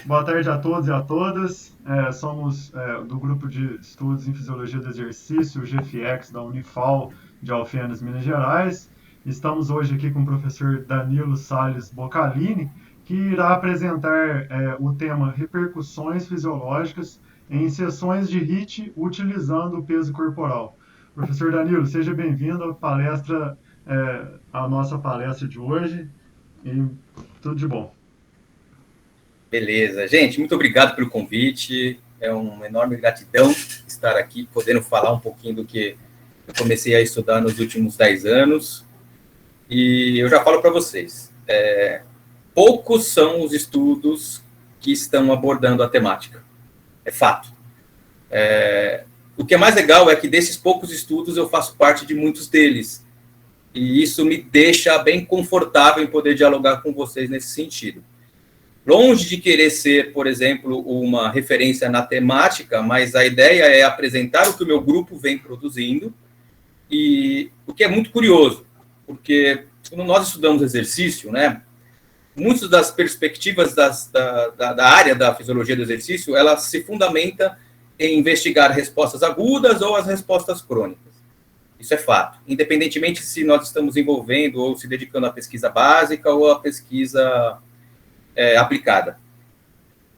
Boa tarde a todos e a todas. Somos do grupo de estudos em fisiologia do exercício, o GFX da Unifal de Alfenas, Minas Gerais. Estamos hoje aqui com o professor Danilo Salles Boccalini, que irá apresentar o tema repercussões fisiológicas em sessões de HIIT utilizando o peso corporal. Professor Danilo, seja bem-vindo à nossa palestra de hoje e tudo de bom. Beleza. Gente, muito obrigado pelo convite. É uma enorme gratidão estar aqui, podendo falar um pouquinho do que eu comecei a estudar nos últimos 10 anos. E eu já falo para vocês, poucos são os estudos que estão abordando a temática. É fato. O que é mais legal é que desses poucos estudos eu faço parte de muitos deles. E isso me deixa bem confortável em poder dialogar com vocês nesse sentido. Longe de querer ser, por exemplo, uma referência na temática, mas a ideia é apresentar o que o meu grupo vem produzindo, e o que é muito curioso, porque quando nós estudamos exercício, né, muitas das perspectivas da área da fisiologia do exercício, ela se fundamenta em investigar respostas agudas ou as respostas crônicas. Isso é fato, independentemente se nós estamos envolvendo ou se dedicando à pesquisa básica ou à pesquisa aplicada.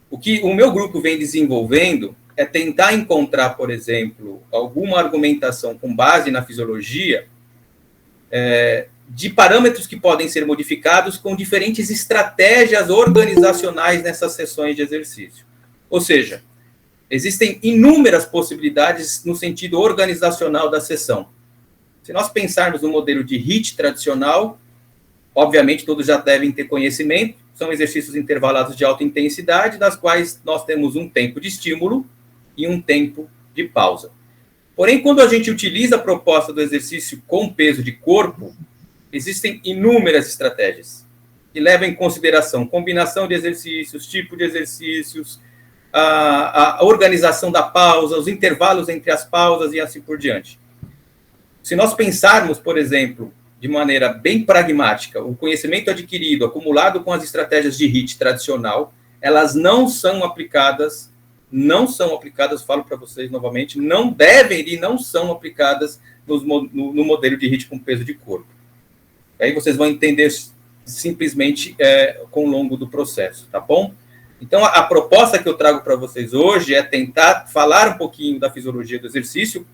O que o meu grupo vem desenvolvendo é tentar encontrar, por exemplo, alguma argumentação com base na fisiologia de parâmetros que podem ser modificados com diferentes estratégias organizacionais nessas sessões de exercício. Ou seja, existem inúmeras possibilidades no sentido organizacional da sessão. Se nós pensarmos no modelo de HIIT tradicional, obviamente todos já devem ter conhecimento, são exercícios intervalados de alta intensidade, das quais nós temos um tempo de estímulo e um tempo de pausa. Porém, quando a gente utiliza a proposta do exercício com peso de corpo, existem inúmeras estratégias que levam em consideração combinação de exercícios, tipo de exercícios, a organização da pausa, os intervalos entre as pausas e assim por diante. Se nós pensarmos, por exemplo, de maneira bem pragmática, o conhecimento adquirido, acumulado com as estratégias de HIIT tradicional, elas não são aplicadas, falo para vocês novamente, não devem e não são aplicadas no modelo de HIIT com peso de corpo. Aí vocês vão entender simplesmente com o longo do processo, tá bom? Então, a proposta que eu trago para vocês hoje é tentar falar um pouquinho da fisiologia do exercício,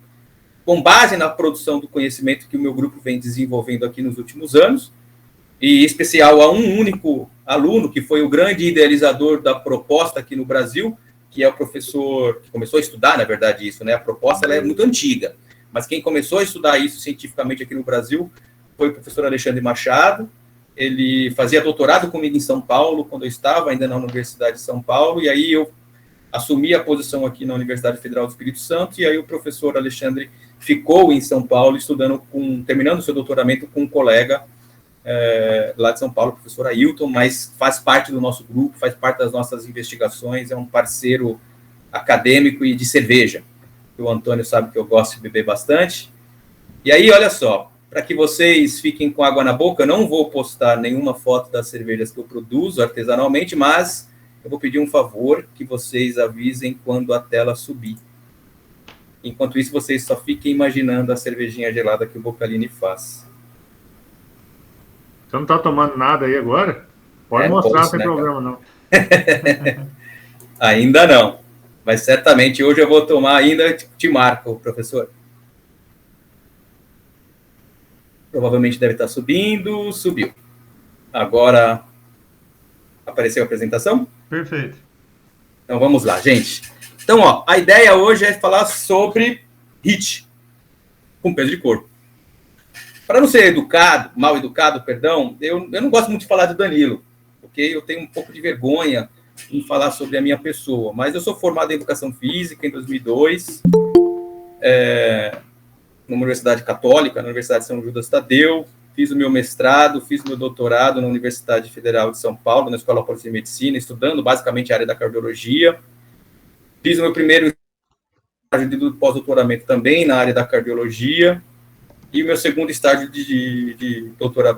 com base na produção do conhecimento que o meu grupo vem desenvolvendo aqui nos últimos anos, e em especial a um único aluno, que foi o grande idealizador da proposta aqui no Brasil, que é o professor, que começou a estudar, na verdade, isso, né? A proposta ela é muito antiga, mas quem começou a estudar isso cientificamente aqui no Brasil foi o professor Alexandre Machado. Ele fazia doutorado comigo em São Paulo, quando eu estava ainda na Universidade de São Paulo, e aí eu assumi a posição aqui na Universidade Federal do Espírito Santo, e aí o professor Alexandre ficou em São Paulo, terminando o seu doutoramento com um colega lá de São Paulo, o professor Ailton, mas faz parte do nosso grupo, faz parte das nossas investigações, é um parceiro acadêmico e de cerveja. O Antônio sabe que eu gosto de beber bastante. E aí, olha só, para que vocês fiquem com água na boca, eu não vou postar nenhuma foto das cervejas que eu produzo artesanalmente, mas eu vou pedir um favor, que vocês avisem quando a tela subir. Enquanto isso, vocês só fiquem imaginando a cervejinha gelada que o Boccalini faz. Você não está tomando nada aí agora? Pode mostrar, não tem problema, não. Ainda não. Mas certamente hoje eu vou tomar ainda, te marco, professor. Provavelmente deve estar subindo. Subiu. Agora, apareceu a apresentação? Perfeito. Então, vamos lá, gente. Então, ó, a ideia hoje é falar sobre HIIT, com peso de corpo. Para não ser mal educado, perdão, eu não gosto muito de falar de Danilo, porque eu tenho um pouco de vergonha em falar sobre a minha pessoa, mas eu sou formado em Educação Física em 2002, numa Universidade Católica, na Universidade de São Judas Tadeu, fiz o meu mestrado, fiz o meu doutorado na Universidade Federal de São Paulo, na Escola Paulista de Medicina, estudando basicamente a área da cardiologia. Fiz o meu primeiro estágio de pós-doutoramento também na área da cardiologia e o meu segundo estágio de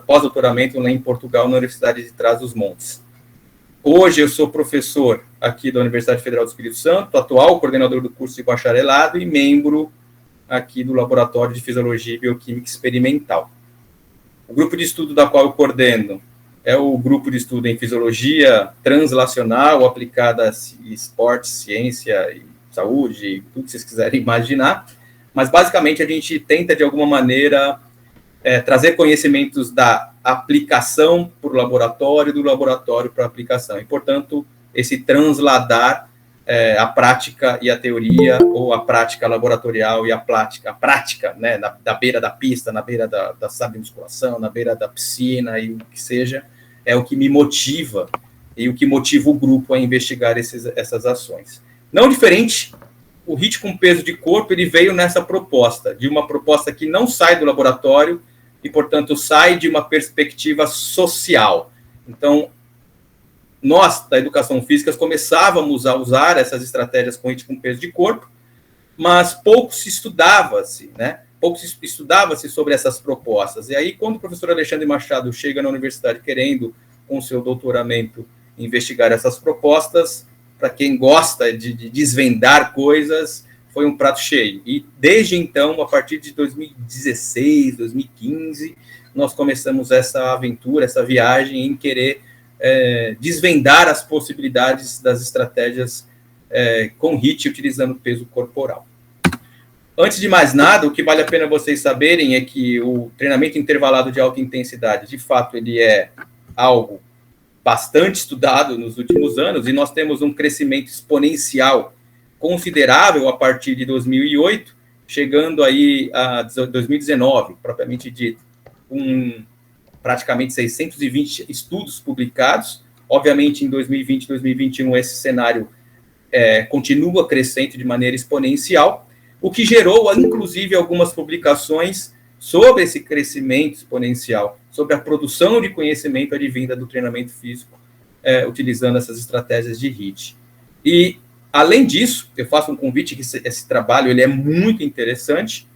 pós-doutoramento lá em Portugal, na Universidade de Trás-os-Montes. Hoje eu sou professor aqui da Universidade Federal do Espírito Santo, atual coordenador do curso de bacharelado e membro aqui do Laboratório de Fisiologia e Bioquímica Experimental. O grupo de estudo da qual eu coordeno é o grupo de estudo em Fisiologia Translacional, aplicada a esporte, ciência e saúde, tudo que vocês quiserem imaginar, mas basicamente a gente tenta de alguma maneira trazer conhecimentos da aplicação para o laboratório, do laboratório para a aplicação, e portanto esse transladar a prática e a teoria, ou a prática laboratorial e a prática, né, da beira da pista, na beira da sala de musculação, na beira da piscina e o que seja, é o que me motiva e o que motiva o grupo a investigar essas ações. Não diferente, o HIIT com peso de corpo, ele veio nessa proposta, de uma proposta que não sai do laboratório e, portanto, sai de uma perspectiva social. Então, nós, da educação física, começávamos a usar essas estratégias com HIIT com peso de corpo, mas pouco se estudava-se, né? Pouco se estudava-se sobre essas propostas. E aí, quando o professor Alexandre Machado chega na universidade querendo, com seu doutoramento, investigar essas propostas, para quem gosta de desvendar coisas, foi um prato cheio. E desde então, a partir de 2016, 2015, nós começamos essa aventura, essa viagem em querer desvendar as possibilidades das estratégias com HIIT utilizando peso corporal. Antes de mais nada, o que vale a pena vocês saberem é que o treinamento intervalado de alta intensidade, de fato, ele é algo bastante estudado nos últimos anos, e nós temos um crescimento exponencial considerável a partir de 2008, chegando aí a 2019, propriamente dito, com praticamente 620 estudos publicados. Obviamente, em 2020 e 2021, esse cenário continua crescente de maneira exponencial, o que gerou, inclusive, algumas publicações sobre esse crescimento exponencial, sobre a produção de conhecimento advinda do treinamento físico, utilizando essas estratégias de HIIT. E, além disso, eu faço um convite que esse trabalho ele é muito interessante,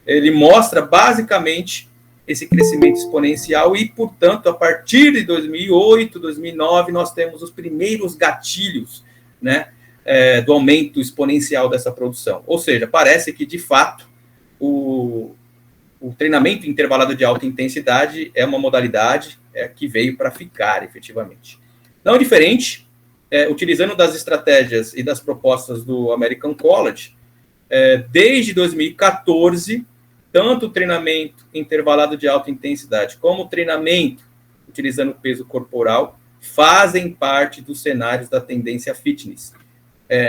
ele mostra, basicamente, esse crescimento exponencial e, portanto, a partir de 2008, 2009, nós temos os primeiros gatilhos, né, do aumento exponencial dessa produção. Ou seja, parece que, de fato, o treinamento intervalado de alta intensidade é uma modalidade que veio para ficar, efetivamente. Não diferente, utilizando das estratégias e das propostas do American College, desde 2014, tanto o treinamento intervalado de alta intensidade como o treinamento utilizando peso corporal fazem parte dos cenários da tendência fitness.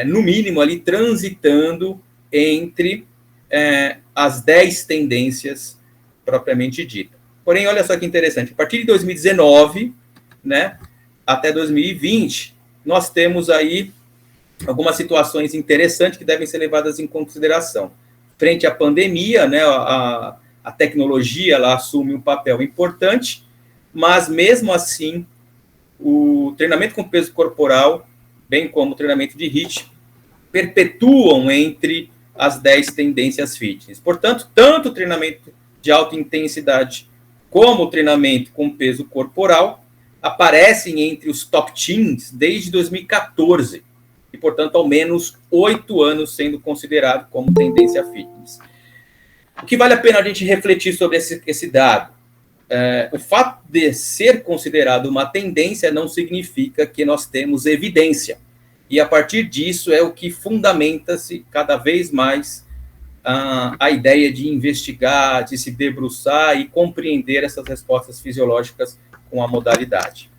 No mínimo, ali transitando entre as 10 tendências propriamente dita. Porém, olha só que interessante, a partir de 2019, né, até 2020, nós temos aí algumas situações interessantes que devem ser levadas em consideração. Frente à pandemia, né, a tecnologia ela assume um papel importante, mas mesmo assim, o treinamento com peso corporal, bem como o treinamento de HIIT, perpetuam entre as 10 tendências fitness. Portanto, tanto o treinamento de alta intensidade como o treinamento com peso corporal aparecem entre os top teens desde 2014 e, portanto, ao menos 8 anos sendo considerado como tendência fitness. O que vale a pena a gente refletir sobre esse dado? O fato de ser considerado uma tendência não significa que nós temos evidência. E, a partir disso, é o que fundamenta-se cada vez mais a ideia de investigar, de se debruçar e compreender essas respostas fisiológicas com a modalidade.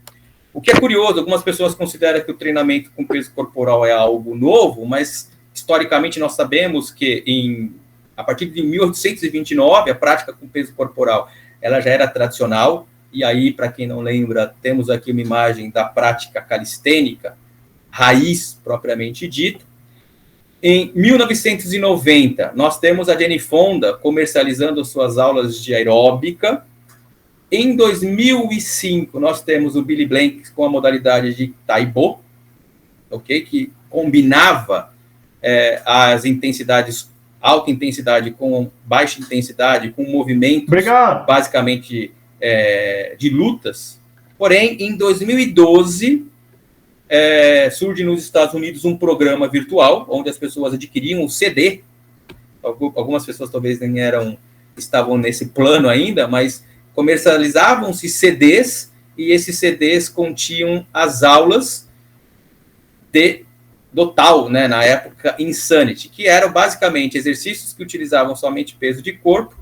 O que é curioso, algumas pessoas consideram que o treinamento com peso corporal é algo novo, mas, historicamente, nós sabemos que, a partir de 1829, a prática com peso corporal ela já era tradicional, e aí, para quem não lembra, temos aqui uma imagem da prática calistênica, raiz propriamente dito. Em 1990, nós temos a Jane Fonda comercializando suas aulas de aeróbica. Em 2005, nós temos o Billy Blank com a modalidade de Taebo, okay, que combinava as intensidades, alta intensidade com baixa intensidade, com movimentos basicamente de lutas. Porém, em 2012, surge nos Estados Unidos um programa virtual, onde as pessoas adquiriam o CD. Algumas pessoas talvez nem estavam nesse plano ainda, mas comercializavam-se CDs, e esses CDs continham as aulas do tal, né, na época, Insanity, que eram basicamente exercícios que utilizavam somente peso de corpo,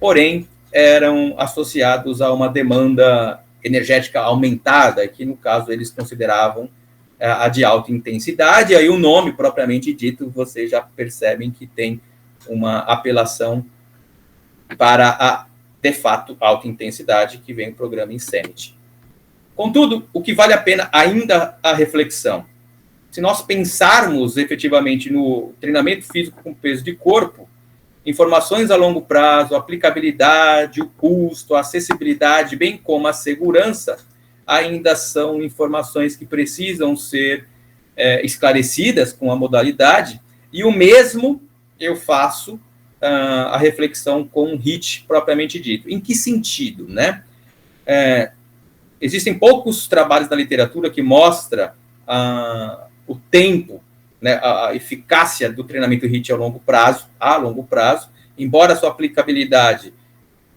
porém eram associados a uma demanda energética aumentada, que no caso eles consideravam a de alta intensidade. Aí o nome propriamente dito, vocês já percebem que tem uma apelação para a, de fato, alta intensidade, que vem o programa Insanity. Contudo, o que vale a pena ainda a reflexão, se nós pensarmos efetivamente no treinamento físico com peso de corpo, informações a longo prazo, a aplicabilidade, o custo, a acessibilidade, bem como a segurança, ainda são informações que precisam ser esclarecidas com a modalidade, e o mesmo eu faço a reflexão com o HIIT propriamente dito. Em que sentido, né? Existem poucos trabalhos na literatura que mostram o tempo, né, a eficácia do treinamento HIIT a longo prazo, embora a sua aplicabilidade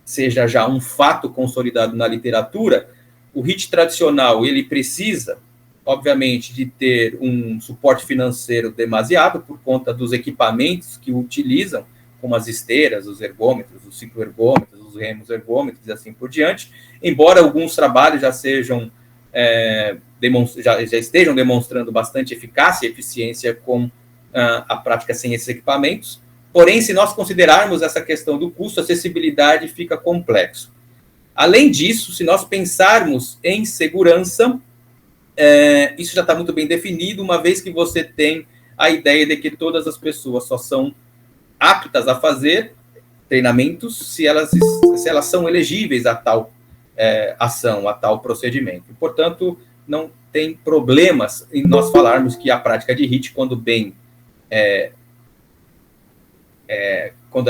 seja já um fato consolidado na literatura, o HIIT tradicional, ele precisa, obviamente, de ter um suporte financeiro demasiado por conta dos equipamentos que utilizam, como as esteiras, os ergômetros, os cicloergômetros, os remos ergômetros e assim por diante, embora alguns trabalhos já sejam já estejam demonstrando bastante eficácia e eficiência com a prática sem esses equipamentos. Porém, se nós considerarmos essa questão do custo, a acessibilidade fica complexo. Além disso, se nós pensarmos em segurança, isso já está muito bem definido, uma vez que você tem a ideia de que todas as pessoas só são aptas a fazer treinamentos se elas são elegíveis a tal ação, a tal procedimento. E, portanto, não tem problemas em nós falarmos que a prática de HIIT, quando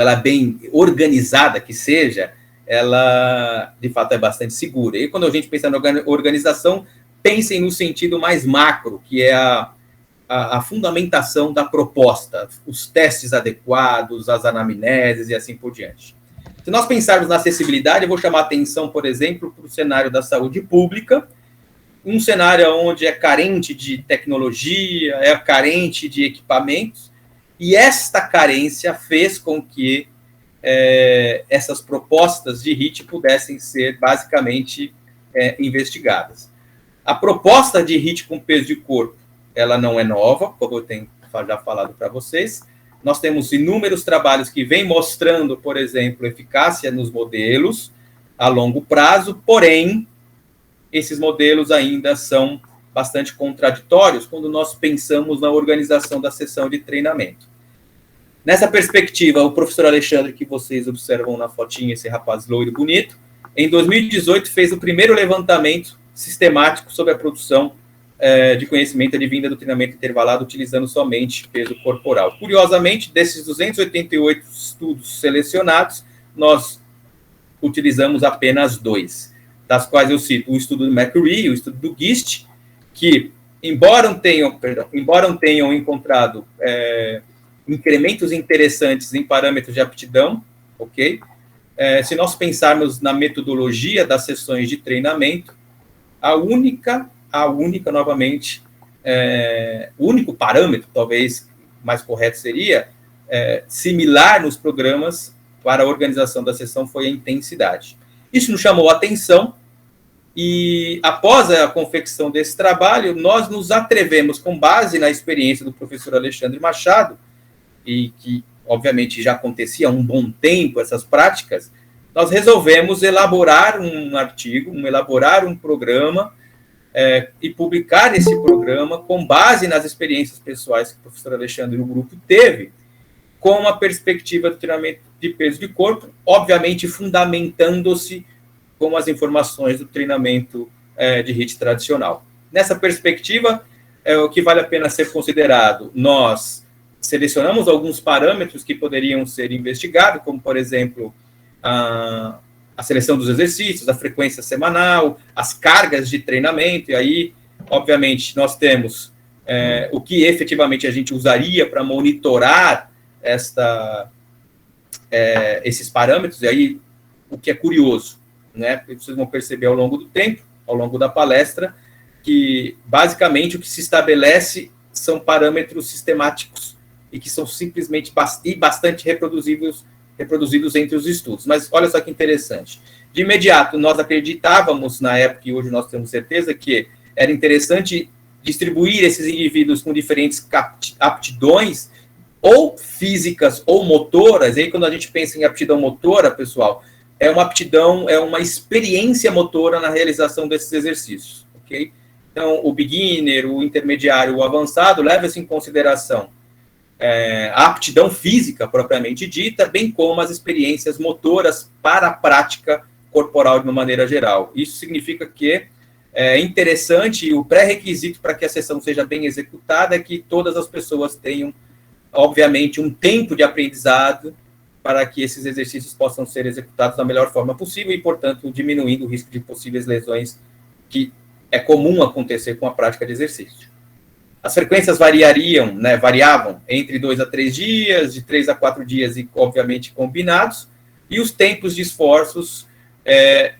ela é bem organizada, que seja, ela, de fato, é bastante segura. E quando a gente pensa na organização, pensem no sentido mais macro, que é a fundamentação da proposta, os testes adequados, as anamneses e assim por diante. Se nós pensarmos na acessibilidade, eu vou chamar a atenção, por exemplo, para o cenário da saúde pública, um cenário onde é carente de tecnologia, é carente de equipamentos, e esta carência fez com que essas propostas de HIIT pudessem ser basicamente investigadas. A proposta de HIIT com peso de corpo, ela não é nova, como eu tenho já falado para vocês. Nós temos inúmeros trabalhos que vêm mostrando, por exemplo, eficácia nos modelos a longo prazo, porém, esses modelos ainda são bastante contraditórios quando nós pensamos na organização da sessão de treinamento. Nessa perspectiva, o professor Alexandre, que vocês observam na fotinha, esse rapaz loiro e bonito, em 2018 fez o primeiro levantamento sistemático sobre a produção de conhecimento advinda do treinamento intervalado utilizando somente peso corporal. Curiosamente, desses 288 estudos selecionados, nós utilizamos apenas 2, das quais eu cito o estudo do McCree e o estudo do GIST, que, embora tenham encontrado incrementos interessantes em parâmetros de aptidão, ok? Se nós pensarmos na metodologia das sessões de treinamento, a única novamente, o único parâmetro, talvez mais correto seria, similar nos programas para a organização da sessão, foi a intensidade. Isso nos chamou a atenção, e após a confecção desse trabalho, nós nos atrevemos, com base na experiência do professor Alexandre Machado, e que, obviamente, já acontecia há um bom tempo essas práticas, nós resolvemos elaborar um artigo, elaborar um programa, e publicar esse programa com base nas experiências pessoais que o professor Alexandre e o grupo teve, com a perspectiva do treinamento de peso de corpo, obviamente fundamentando-se com as informações do treinamento de HIIT tradicional. Nessa perspectiva, o que vale a pena ser considerado, nós selecionamos alguns parâmetros que poderiam ser investigados, como, por exemplo, a seleção dos exercícios, a frequência semanal, as cargas de treinamento, e aí, obviamente, nós temos o que efetivamente a gente usaria para monitorar esses parâmetros, e aí o que é curioso, né? Vocês vão perceber ao longo do tempo, ao longo da palestra, que basicamente o que se estabelece são parâmetros sistemáticos e que são simplesmente bastante reproduzidos entre os estudos. Mas olha só que interessante. De imediato, nós acreditávamos na época, e hoje nós temos certeza, que era interessante distribuir esses indivíduos com diferentes aptidões, ou físicas ou motoras. E aí, quando a gente pensa em aptidão motora, pessoal, é uma aptidão, é uma experiência motora na realização desses exercícios, ok? Então, o beginner, o intermediário, o avançado, leva-se em consideração a aptidão física propriamente dita, bem como as experiências motoras para a prática corporal de uma maneira geral. Isso significa que é interessante, e o pré-requisito para que a sessão seja bem executada é que todas as pessoas tenham, obviamente, um tempo de aprendizado para que esses exercícios possam ser executados da melhor forma possível e, portanto, diminuindo o risco de possíveis lesões que é comum acontecer com a prática de exercício. As frequências variavam entre 2 a 3 dias, de 3 a 4 dias, e obviamente combinados, e os tempos de esforços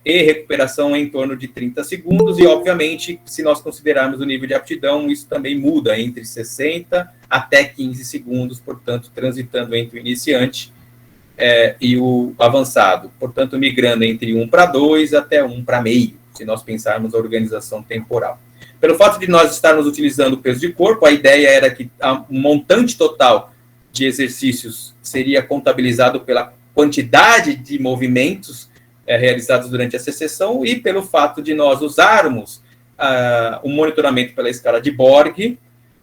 e recuperação em torno de 30 segundos, e obviamente, se nós considerarmos o nível de aptidão, isso também muda entre 60 até 15 segundos, portanto, transitando entre o iniciante e o avançado, portanto, migrando entre 1 para 2 até 1 para meio, se nós pensarmos a organização temporal. Pelo fato de nós estarmos utilizando o peso de corpo, a ideia era que o montante total de exercícios seria contabilizado pela quantidade de movimentos realizados durante essa sessão, e pelo fato de nós usarmos o monitoramento pela escala de Borg,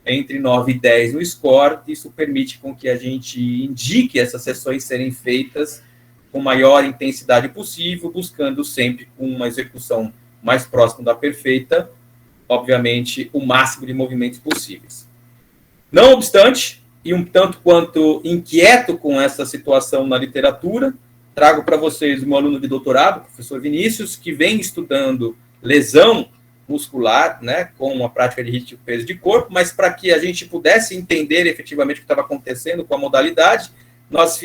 entre 9 e 10 no score, isso permite com que a gente indique essas sessões serem feitas com maior intensidade possível, buscando sempre uma execução mais próxima da perfeita, obviamente, o máximo de movimentos possíveis. Não obstante, e um tanto quanto inquieto com essa situação na literatura, trago para vocês um aluno de doutorado, o professor Vinícius, que vem estudando lesão muscular, né, com a prática de ritmo de peso de corpo, mas para que a gente pudesse entender efetivamente o que estava acontecendo com a modalidade, nós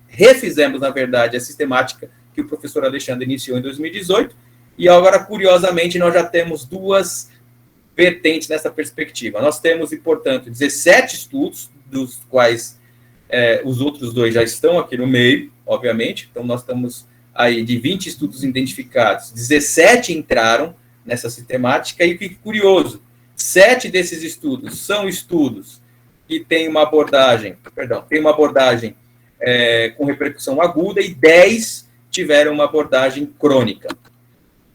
refizemos, na verdade, a sistemática que o professor Alexandre iniciou em 2018, e agora, curiosamente, nós já temos duas vertentes nessa perspectiva. Nós temos, e, portanto, 17 estudos, dos quais os outros 2 já estão aqui no meio, obviamente. Então, nós estamos aí de 20 estudos identificados, 17 entraram nessa sistemática, e fique curioso, 7 desses estudos são estudos que têm uma abordagem, com repercussão aguda, e 10 tiveram uma abordagem crônica.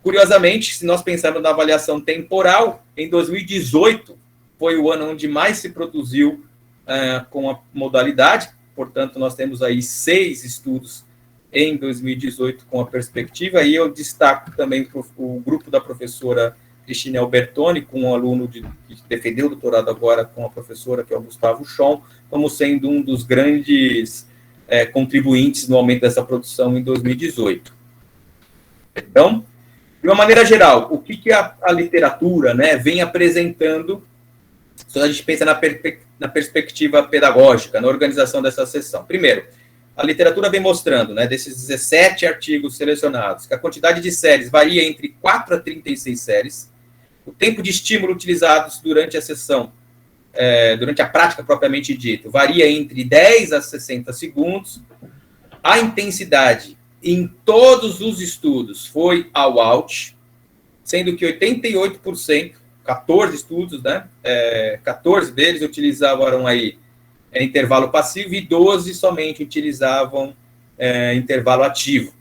Curiosamente, se nós pensarmos na avaliação temporal, em 2018 foi o ano onde mais se produziu com a modalidade, portanto, nós temos aí 6 estudos em 2018 com a perspectiva, e eu destaco também o grupo da professora Cristina Albertoni, com um aluno que defendeu o doutorado agora com a professora, que é o Gustavo Schon, como sendo um dos grandes contribuintes no aumento dessa produção em 2018. Então, de uma maneira geral, o que a literatura, né, vem apresentando, se a gente pensa na perspectiva pedagógica, na organização dessa sessão? Primeiro, a literatura vem mostrando, né, desses 17 artigos selecionados, que a quantidade de séries varia entre 4 a 36 séries, o tempo de estímulo utilizados durante a sessão, durante a prática propriamente dita, varia entre 10 a 60 segundos, a intensidade em todos os estudos foi all out, sendo que 88%, 14 estudos, né, 14 deles utilizavam aí intervalo passivo, e 12 somente utilizavam intervalo ativo.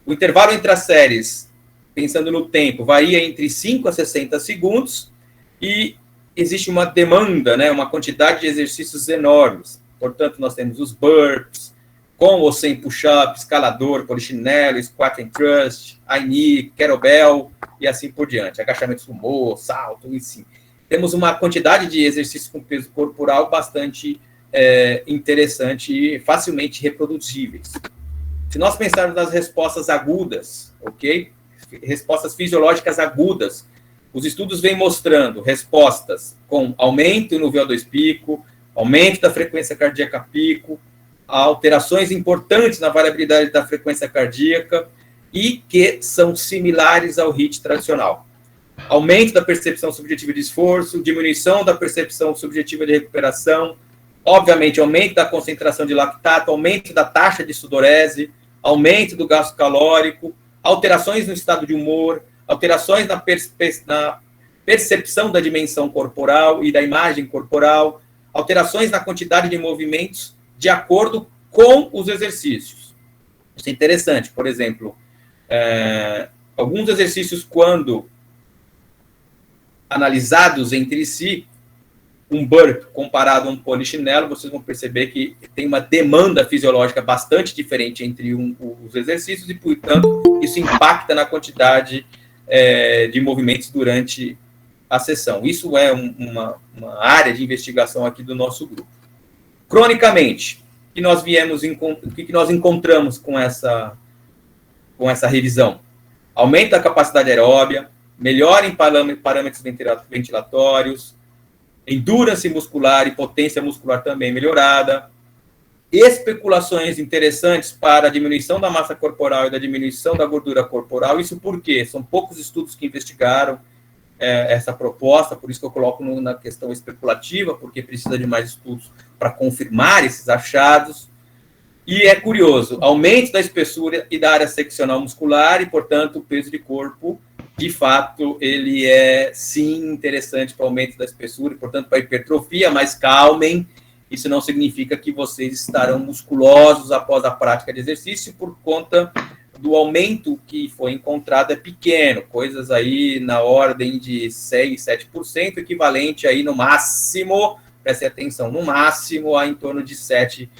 O intervalo entre as séries, pensando no tempo, varia entre 5 a 60 segundos, e existe uma demanda, né, uma quantidade de exercícios enormes. Portanto, nós temos os burpees, com ou sem push-up, escalador, polichinelo, squat and thrust, high knee, kettlebell, e assim por diante. Agachamento sumô, salto, enfim. Temos uma quantidade de exercícios com peso corporal bastante interessante e facilmente reproduzíveis. Se nós pensarmos nas respostas agudas, ok? Respostas fisiológicas agudas os estudos vêm mostrando respostas com aumento no VO2 pico, aumento da frequência cardíaca pico, alterações importantes na variabilidade da frequência cardíaca e que são similares ao HIIT tradicional. Aumento da percepção subjetiva de esforço, diminuição da percepção subjetiva de recuperação, obviamente, aumento da concentração de lactato, aumento da taxa de sudorese, aumento do gasto calórico, alterações no estado de humor, alterações na percepção da dimensão corporal e da imagem corporal, alterações na quantidade de movimentos de acordo com os exercícios. Isso é interessante. Por exemplo, alguns exercícios, quando analisados entre si, um burp comparado a um polichinelo, vocês vão perceber que tem uma demanda fisiológica bastante diferente entre os exercícios e, portanto, isso impacta na quantidade de movimentos durante a sessão. Isso é uma área de investigação aqui do nosso grupo. Cronicamente, o que nós encontramos com essa revisão? Aumento da capacidade aeróbia, melhora em parâmetros ventilatórios, endurance muscular e potência muscular também melhorada, especulações interessantes para a diminuição da massa corporal e da diminuição da gordura corporal. Isso porque são poucos estudos que investigaram essa proposta, por isso que eu coloco na questão especulativa, porque precisa de mais estudos para confirmar esses achados. E é curioso, aumento da espessura e da área seccional muscular e, portanto, o peso de corpo, de fato, ele é, sim, interessante para o aumento da espessura e, portanto, para a hipertrofia, mas calmem, isso não significa que vocês estarão musculosos após a prática de exercício, por conta do aumento que foi encontrado é pequeno, coisas aí na ordem de 6, 7%, equivalente aí no máximo, preste atenção, no máximo a em torno de 7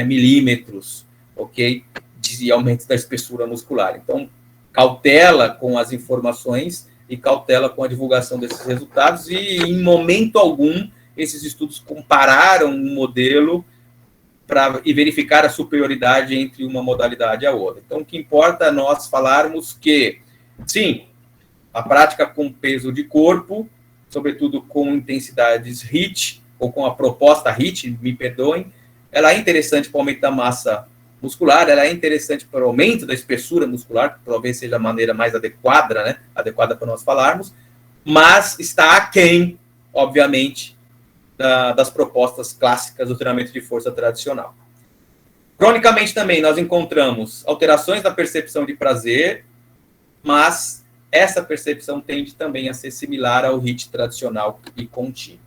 milímetros, ok? De aumento da espessura muscular. Então, cautela com as informações e cautela com a divulgação desses resultados, e em momento algum esses estudos compararam um modelo e verificar a superioridade entre uma modalidade e a outra. Então, o que importa é nós falarmos que, sim, a prática com peso de corpo, sobretudo com intensidades HIIT, ou com a proposta HIIT, me perdoem, ela é interessante para o aumento da massa muscular, ela é interessante para o aumento da espessura muscular, que talvez seja a maneira mais adequada, né? Adequada para nós falarmos, mas está aquém, obviamente, das propostas clássicas do treinamento de força tradicional. Cronicamente também nós encontramos alterações na percepção de prazer, mas essa percepção tende também a ser similar ao HIIT tradicional e contínuo.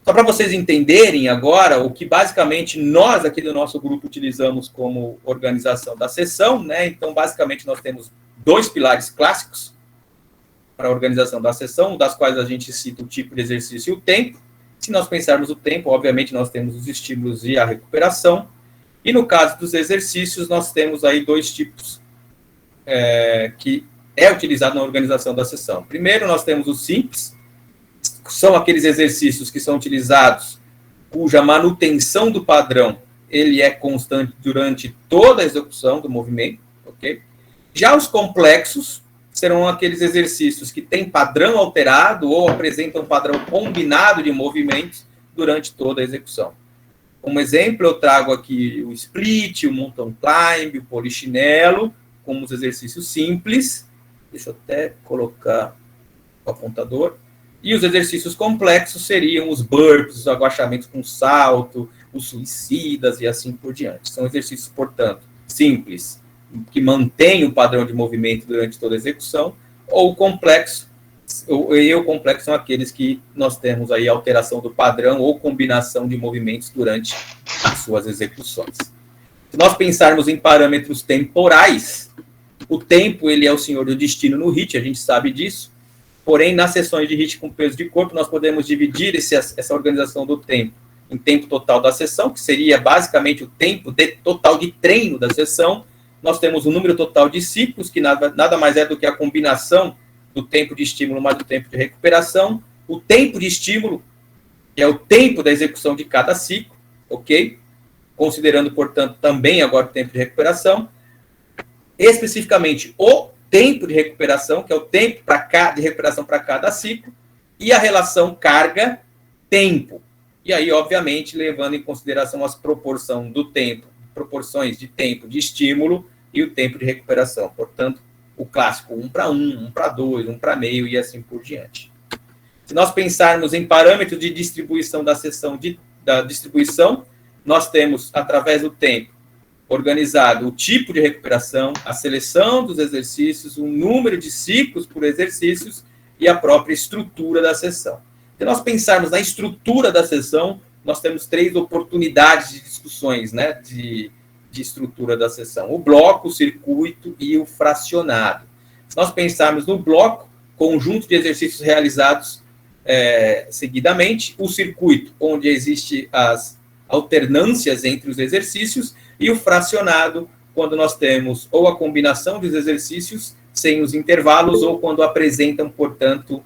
Só para vocês entenderem agora o que basicamente nós aqui do nosso grupo utilizamos como organização da sessão, né? Então, basicamente, nós temos 2 pilares clássicos para a organização da sessão, das quais a gente cita o tipo de exercício e o tempo. Se nós pensarmos o tempo, obviamente, nós temos os estímulos e a recuperação. E no caso dos exercícios, nós temos aí 2 tipos que é utilizado na organização da sessão. Primeiro, nós temos os simples, são aqueles exercícios que são utilizados, cuja manutenção do padrão ele é constante durante toda a execução do movimento, ok? Já os complexos serão aqueles exercícios que têm padrão alterado ou apresentam um padrão combinado de movimentos durante toda a execução. Como exemplo, eu trago aqui o split, o mountain climb, o polichinelo, como os exercícios simples. Deixa eu até colocar o apontador. E os exercícios complexos seriam os burpees, os agachamentos com salto, os suicidas e assim por diante. São exercícios, portanto, simples, que mantêm o padrão de movimento durante toda a execução, ou o complexo são aqueles que nós temos aí alteração do padrão ou combinação de movimentos durante as suas execuções. Se nós pensarmos em parâmetros temporais, o tempo ele é o senhor do destino no HIIT, a gente sabe disso. Porém, nas sessões de HIIT com peso de corpo, nós podemos dividir essa organização do tempo em tempo total da sessão, que seria basicamente o tempo total de treino da sessão. Nós temos o número total de ciclos, que nada mais é do que a combinação do tempo de estímulo mais do tempo de recuperação. O tempo de estímulo, que é o tempo da execução de cada ciclo, ok? Considerando, portanto, também agora o tempo de recuperação. Especificamente, o tempo de recuperação, que é o tempo de recuperação para cada ciclo, e a relação carga-tempo. E aí, obviamente, levando em consideração as proporções de tempo de estímulo e o tempo de recuperação. Portanto, o clássico 1 para 1, 1 para 2, 1 para meio e assim por diante. Se nós pensarmos em parâmetros de distribuição da seção da distribuição, nós temos, através do tempo, organizado o tipo de recuperação, a seleção dos exercícios, o número de ciclos por exercícios e a própria estrutura da sessão. Se nós pensarmos na estrutura da sessão, nós temos 3 oportunidades de discussões, né, de estrutura da sessão: o bloco, o circuito e o fracionado. Se nós pensarmos no bloco, conjunto de exercícios realizados seguidamente, o circuito, onde existe as alternâncias entre os exercícios, e o fracionado, quando nós temos ou a combinação dos exercícios sem os intervalos, ou quando apresentam, portanto,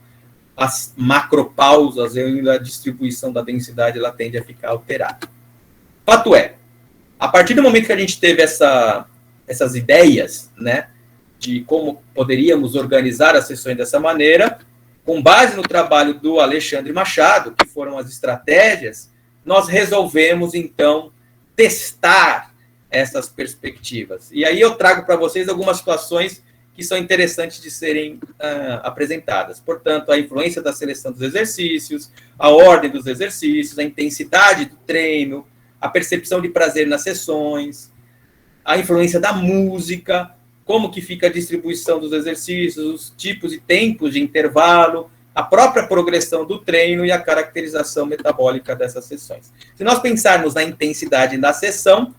as macropausas, e a distribuição da densidade ela tende a ficar alterada. Fato é, a partir do momento que a gente teve essas ideias, né, de como poderíamos organizar as sessões dessa maneira, com base no trabalho do Alexandre Machado, que foram as estratégias, nós resolvemos, então, testar essas perspectivas. E aí eu trago para vocês algumas situações que são interessantes de serem apresentadas. Portanto, a influência da seleção dos exercícios, a ordem dos exercícios, a intensidade do treino, a percepção de prazer nas sessões, a influência da música, como que fica a distribuição dos exercícios, os tipos e tempos de intervalo, a própria progressão do treino e a caracterização metabólica dessas sessões. Se nós pensarmos na intensidade da sessão,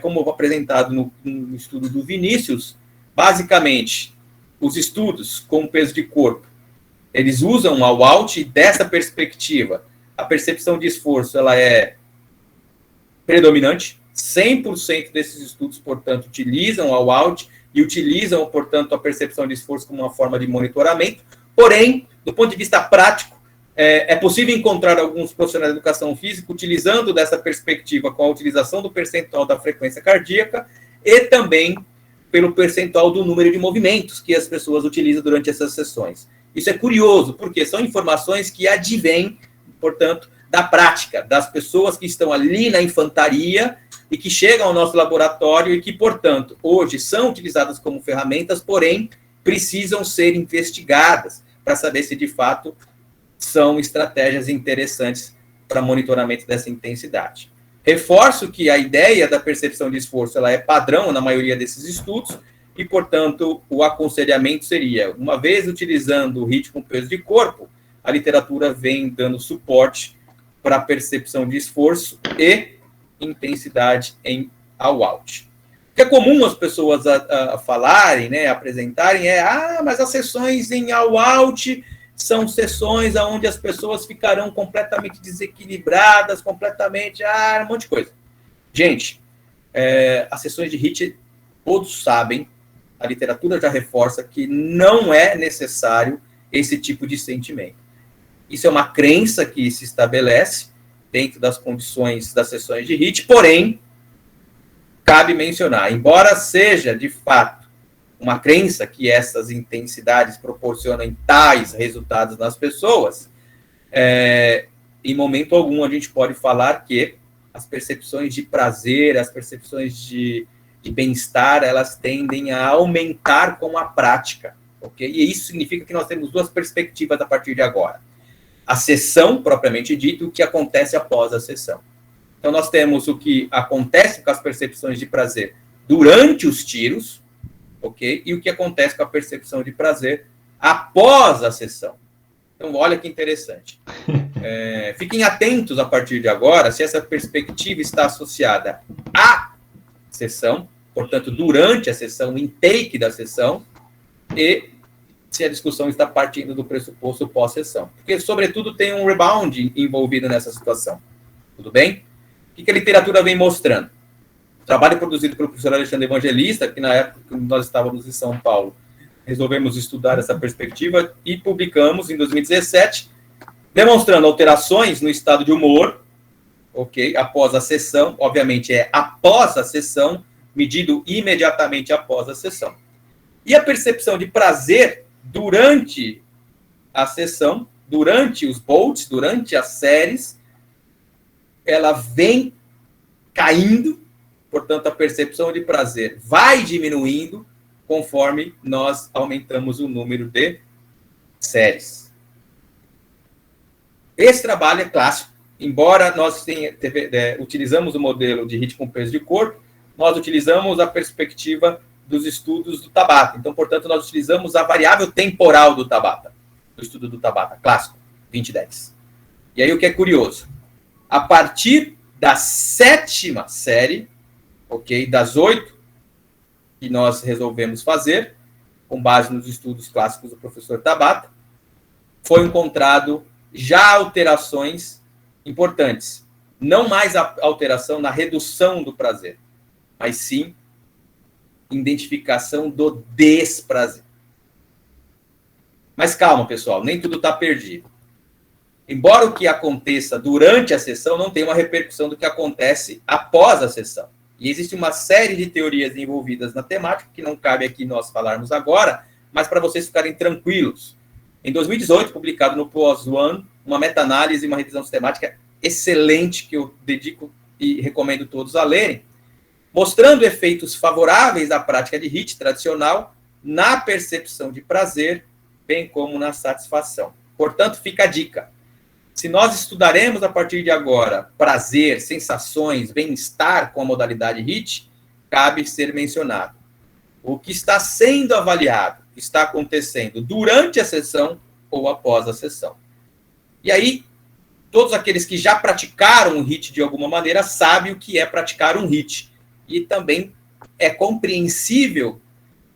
como apresentado no estudo do Vinícius, basicamente, os estudos com peso de corpo, eles usam a WALT, e dessa perspectiva, a percepção de esforço ela é predominante. 100% desses estudos, portanto, utilizam a WALT e utilizam, portanto, a percepção de esforço como uma forma de monitoramento. Porém, do ponto de vista prático, é possível encontrar alguns profissionais de educação física utilizando dessa perspectiva com a utilização do percentual da frequência cardíaca e também pelo percentual do número de movimentos que as pessoas utilizam durante essas sessões. Isso é curioso, porque são informações que advêm, portanto, da prática, das pessoas que estão ali na infantaria e que chegam ao nosso laboratório e que, portanto, hoje são utilizadas como ferramentas, porém, precisam ser investigadas para saber se, de fato, são estratégias interessantes para monitoramento dessa intensidade. Reforço que a ideia da percepção de esforço ela é padrão na maioria desses estudos e, portanto, o aconselhamento seria, uma vez utilizando o ritmo peso de corpo, a literatura vem dando suporte para a percepção de esforço e intensidade em AWOUT. O que é comum as pessoas a falarem, né, apresentarem, mas as sessões em AWOUT são sessões onde as pessoas ficarão completamente desequilibradas, completamente, um monte de coisa. Gente, as sessões de HIIT, todos sabem, a literatura já reforça que não é necessário esse tipo de sentimento. Isso é uma crença que se estabelece dentro das condições das sessões de HIIT, porém, cabe mencionar, embora seja, de fato, uma crença que essas intensidades proporcionam tais resultados nas pessoas, em momento algum a gente pode falar que as percepções de prazer, as percepções de bem-estar, elas tendem a aumentar com a prática, ok? E isso significa que nós temos duas perspectivas a partir de agora. A sessão, propriamente dita, e o que acontece após a sessão. Então, nós temos o que acontece com as percepções de prazer durante os tiros, ok? E o que acontece com a percepção de prazer após a sessão. Então, olha que interessante. Fiquem atentos a partir de agora se essa perspectiva está associada à sessão, portanto, durante a sessão, intake da sessão, e se a discussão está partindo do pressuposto pós-sessão. Porque, sobretudo, tem um rebound envolvido nessa situação. Tudo bem? O que a literatura vem mostrando? O trabalho produzido pelo professor Alexandre Evangelista, que na época que nós estávamos em São Paulo, resolvemos estudar essa perspectiva e publicamos em 2017, demonstrando alterações no estado de humor, ok? Após a sessão, obviamente após a sessão, medido imediatamente após a sessão. E a percepção de prazer durante a sessão, durante os bolts, durante as séries, ela vem caindo, portanto, a percepção de prazer vai diminuindo conforme nós aumentamos o número de séries. Esse trabalho é clássico. Embora nós utilizamos o modelo de HIIT com peso de corpo, nós utilizamos a perspectiva dos estudos do Tabata. Então, portanto, nós utilizamos a variável temporal do Tabata, do estudo do Tabata, clássico, 2010. E aí o que é curioso, a partir da 7ª série, ok, das 8 que nós resolvemos fazer, com base nos estudos clássicos do professor Tabata, foi encontrado já alterações importantes. Não mais a alteração na redução do prazer, mas sim identificação do desprazer. Mas calma, pessoal, nem tudo está perdido. Embora o que aconteça durante a sessão não tenha uma repercussão do que acontece após a sessão. E existe uma série de teorias envolvidas na temática, que não cabe aqui nós falarmos agora, mas para vocês ficarem tranquilos. Em 2018, publicado no PLOS ONE, uma meta-análise e uma revisão sistemática excelente, que eu dedico e recomendo todos a lerem, mostrando efeitos favoráveis à prática de HIIT tradicional na percepção de prazer, bem como na satisfação. Portanto, fica a dica. Se nós estudaremos a partir de agora prazer, sensações, bem-estar com a modalidade HIIT, cabe ser mencionado. O que está sendo avaliado está acontecendo durante a sessão ou após a sessão. E aí, todos aqueles que já praticaram o HIIT de alguma maneira sabem o que é praticar um HIIT. E também é compreensível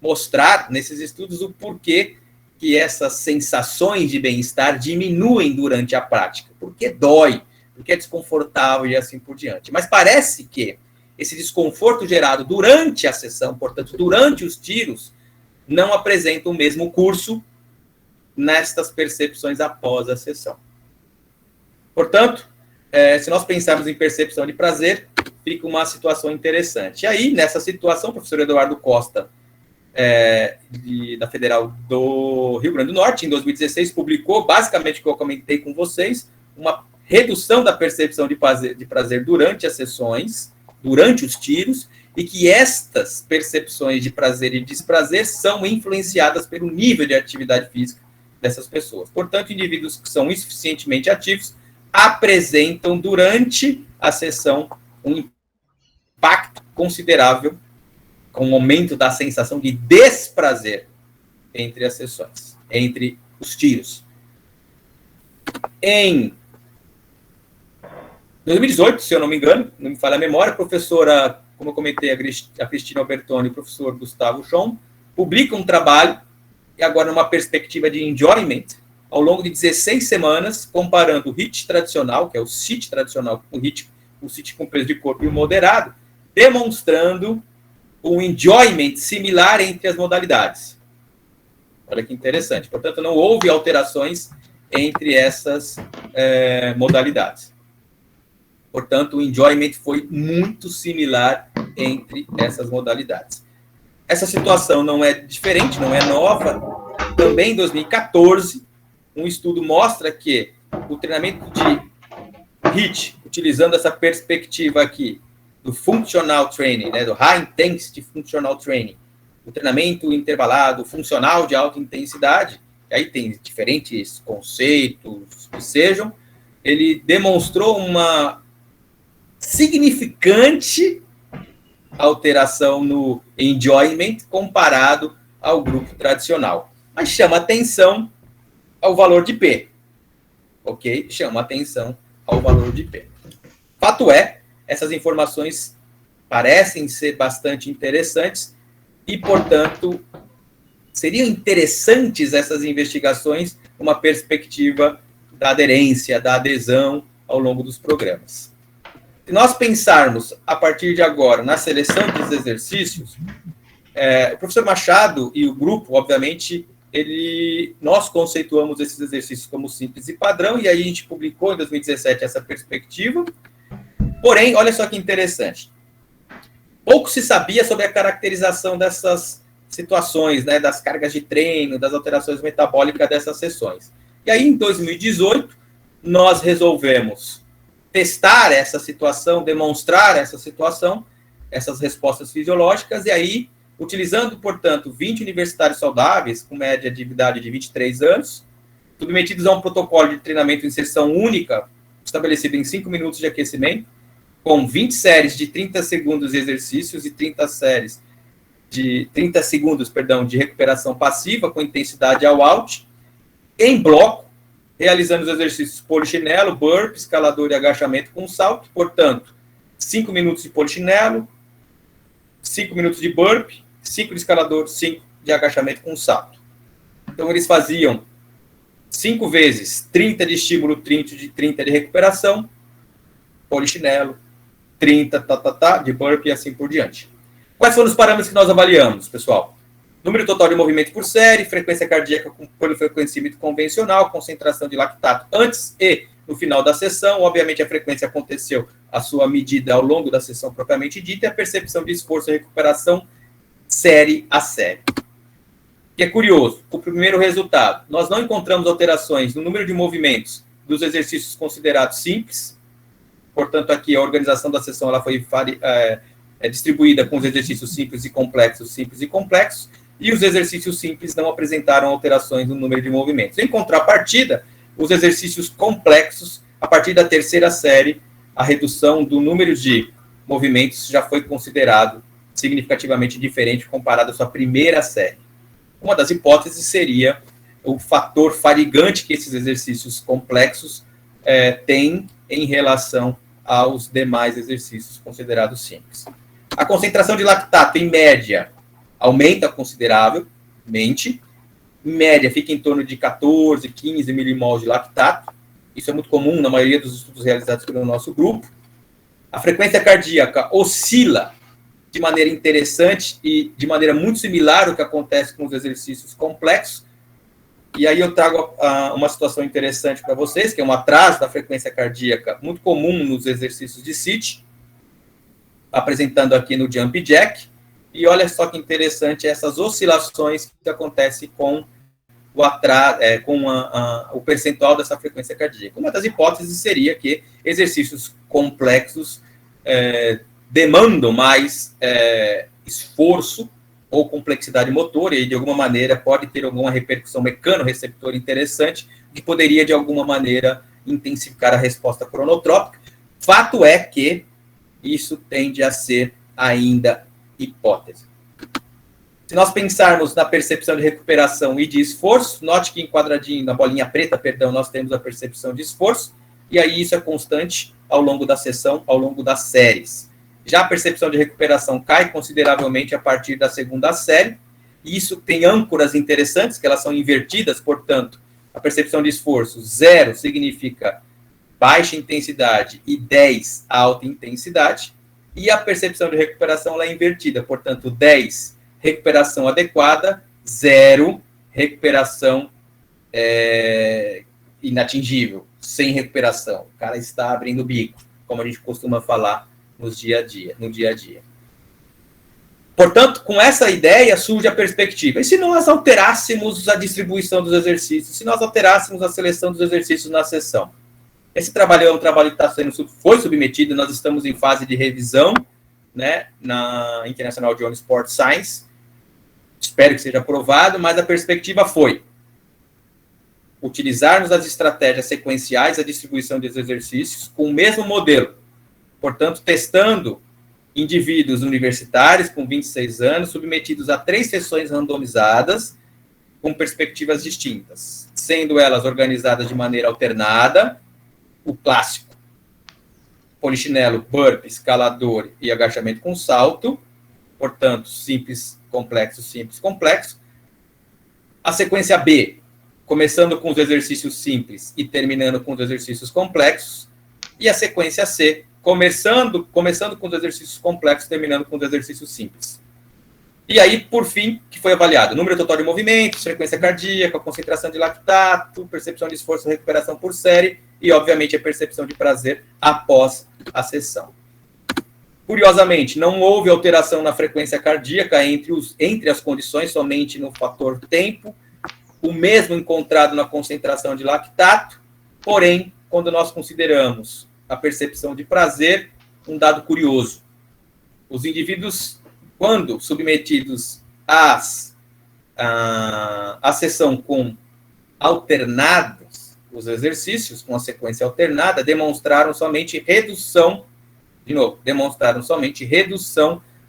mostrar nesses estudos o porquê que essas sensações de bem-estar diminuem durante a prática. Porque dói, porque é desconfortável e assim por diante. Mas parece que esse desconforto gerado durante a sessão, portanto, durante os tiros, não apresenta o mesmo curso nestas percepções após a sessão. Portanto, se nós pensarmos em percepção de prazer, fica uma situação interessante. E aí, nessa situação, o professor Eduardo Costa, da Federal do Rio Grande do Norte, em 2016, publicou basicamente o que eu comentei com vocês, uma redução da percepção de prazer durante as sessões, durante os tiros, e que estas percepções de prazer e desprazer são influenciadas pelo nível de atividade física dessas pessoas. Portanto, indivíduos que são insuficientemente ativos apresentam durante a sessão um impacto considerável com o aumento da sensação de desprazer entre as sessões, entre os tiros. Em 2018, se eu não me engano, não me falha a memória, a professora, como eu comentei, a Cristina Albertoni e o professor Gustavo Schom, publicam um trabalho, e agora numa perspectiva de enjoyment, ao longo de 16 semanas, comparando o HIIT tradicional, que é o CIT tradicional, com o CIT com peso de corpo e o moderado, demonstrando um enjoyment similar entre as modalidades. Olha que interessante. Portanto, não houve alterações entre essas modalidades. Portanto, o enjoyment foi muito similar entre essas modalidades. Essa situação não é diferente, não é nova. Também em 2014, um estudo mostra que o treinamento de HIIT, utilizando essa perspectiva aqui, do functional training, né, do high intensity functional training, o treinamento intervalado funcional de alta intensidade, que aí tem diferentes conceitos que sejam, ele demonstrou uma significante alteração no enjoyment comparado ao grupo tradicional. Mas chama atenção ao valor de P. Ok? Chama atenção ao valor de P. Fato é, essas informações parecem ser bastante interessantes e, portanto, seriam interessantes essas investigações numa perspectiva da aderência, da adesão ao longo dos programas. Se nós pensarmos, a partir de agora, na seleção dos exercícios, o professor Machado e o grupo, obviamente, nós conceituamos esses exercícios como simples e padrão, e aí a gente publicou em 2017 essa perspectiva. Porém, olha só que interessante. Pouco se sabia sobre a caracterização dessas situações, né, das cargas de treino, das alterações metabólicas dessas sessões. E aí, em 2018, nós resolvemos testar essa situação, demonstrar essa situação, essas respostas fisiológicas, e aí, utilizando, portanto, 20 universitários saudáveis, com média de idade de 23 anos, submetidos a um protocolo de treinamento em sessão única, estabelecido em 5 minutos de aquecimento, com 20 séries de 30 segundos de exercícios e 30 séries de 30 segundos, de recuperação passiva com intensidade all out, em bloco, realizando os exercícios polichinelo, burp, escalador e agachamento com salto, portanto, 5 minutos de polichinelo, 5 minutos de burp, 5 de escalador, 5 de agachamento com salto. Então, eles faziam 5 vezes 30 de estímulo, 30 de recuperação, polichinelo, 30 de burp e assim por diante. Quais foram os parâmetros que nós avaliamos, pessoal? Número total de movimentos por série, frequência cardíaca pelo frequencímetro convencional, concentração de lactato antes e no final da sessão. Obviamente, a frequência aconteceu a sua medida ao longo da sessão propriamente dita, e a percepção de esforço e recuperação série a série. Que é curioso, o primeiro resultado, nós não encontramos alterações no número de movimentos dos exercícios considerados simples. Portanto, aqui a organização da sessão ela foi distribuída com os exercícios simples e complexos, e os exercícios simples não apresentaram alterações no número de movimentos. Em contrapartida, os exercícios complexos, a partir da terceira série, a redução do número de movimentos já foi considerado significativamente diferente comparado à sua primeira série. Uma das hipóteses seria o fator fatigante que esses exercícios complexos têm em relação aos demais exercícios considerados simples. A concentração de lactato, em média, aumenta consideravelmente. Em média, fica em torno de 14, 15 milimols de lactato. Isso é muito comum na maioria dos estudos realizados pelo nosso grupo. A frequência cardíaca oscila de maneira interessante e de maneira muito similar ao que acontece com os exercícios complexos. E aí eu trago uma situação interessante para vocês, que é um atraso da frequência cardíaca muito comum nos exercícios de CIT, apresentando aqui no Jump Jack. E olha só que interessante essas oscilações que acontecem com o percentual dessa frequência cardíaca. Uma das hipóteses seria que exercícios complexos demandam mais esforço ou complexidade motora, e de alguma maneira pode ter alguma repercussão mecano-receptora interessante, que poderia, de alguma maneira, intensificar a resposta cronotrópica. Fato é que isso tende a ser ainda hipótese. Se nós pensarmos na percepção de recuperação e de esforço, note que em quadradinho, na bolinha preta, nós temos a percepção de esforço, e aí isso é constante ao longo da sessão, ao longo das séries. Já a percepção de recuperação cai consideravelmente a partir da segunda série, e isso tem âncoras interessantes, que elas são invertidas, portanto, a percepção de esforço, 0 significa baixa intensidade e 10 alta intensidade, e a percepção de recuperação ela é invertida, portanto, 10 recuperação adequada, 0 recuperação inatingível, sem recuperação. O cara está abrindo o bico, como a gente costuma falar no dia a dia. Portanto, com essa ideia surge a perspectiva. E se nós alterássemos a distribuição dos exercícios, se nós alterássemos a seleção dos exercícios na sessão? Esse trabalho é um trabalho que foi submetido, nós estamos em fase de revisão, né, na International Journal of Sport Science. Espero que seja aprovado, mas a perspectiva foi utilizarmos as estratégias sequenciais, a distribuição dos exercícios, com o mesmo modelo. Portanto, testando indivíduos universitários com 26 anos, submetidos a 3 sessões randomizadas, com perspectivas distintas, sendo elas organizadas de maneira alternada, o clássico, polichinelo, burp, escalador e agachamento com salto, portanto, simples, complexo. A sequência B, começando com os exercícios simples e terminando com os exercícios complexos, e a sequência C, começando com os exercícios complexos, terminando com os exercícios simples. E aí, por fim, que foi avaliado? Número total de movimentos, frequência cardíaca, concentração de lactato, percepção de esforço e recuperação por série, e, obviamente, a percepção de prazer após a sessão. Curiosamente, não houve alteração na frequência cardíaca entre as condições, somente no fator tempo, o mesmo encontrado na concentração de lactato, porém, quando nós consideramos a percepção de prazer, um dado curioso. Os indivíduos, quando submetidos à sessão com alternados, os exercícios com a sequência alternada, demonstraram somente redução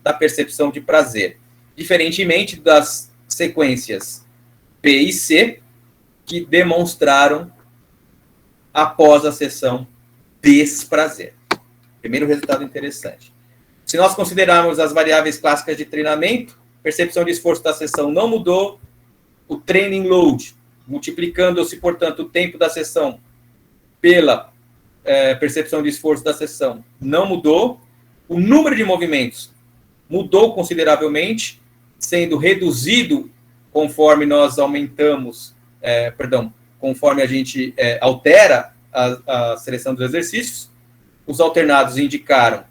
da percepção de prazer, diferentemente das sequências B e C, que demonstraram, após a sessão, desprazer. Primeiro resultado interessante. Se nós considerarmos as variáveis clássicas de treinamento, percepção de esforço da sessão não mudou, o training load, multiplicando-se, portanto, o tempo da sessão pela percepção de esforço da sessão, não mudou. O número de movimentos mudou consideravelmente, sendo reduzido conforme nós aumentamos, conforme a gente altera a seleção dos exercícios. Os alternados indicaram,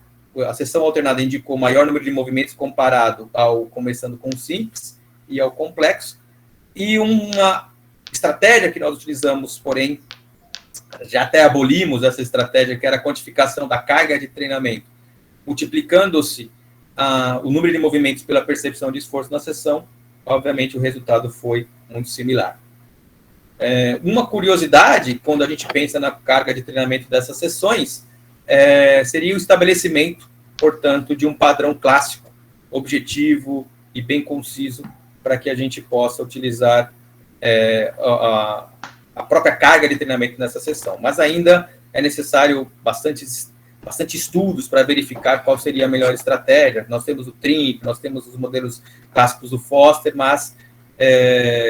a sessão alternada indicou maior número de movimentos comparado ao começando com o simples e ao complexo. E uma estratégia que nós utilizamos, porém, já até abolimos essa estratégia, que era a quantificação da carga de treinamento, multiplicando-se o número de movimentos pela percepção de esforço na sessão, obviamente o resultado foi muito similar. Uma curiosidade, quando a gente pensa na carga de treinamento dessas sessões, seria o estabelecimento, portanto, de um padrão clássico, objetivo e bem conciso, para que a gente possa utilizar a própria carga de treinamento nessa sessão. Mas ainda é necessário bastante estudos para verificar qual seria a melhor estratégia. Nós temos o TRIMP, nós temos os modelos clássicos do Foster, mas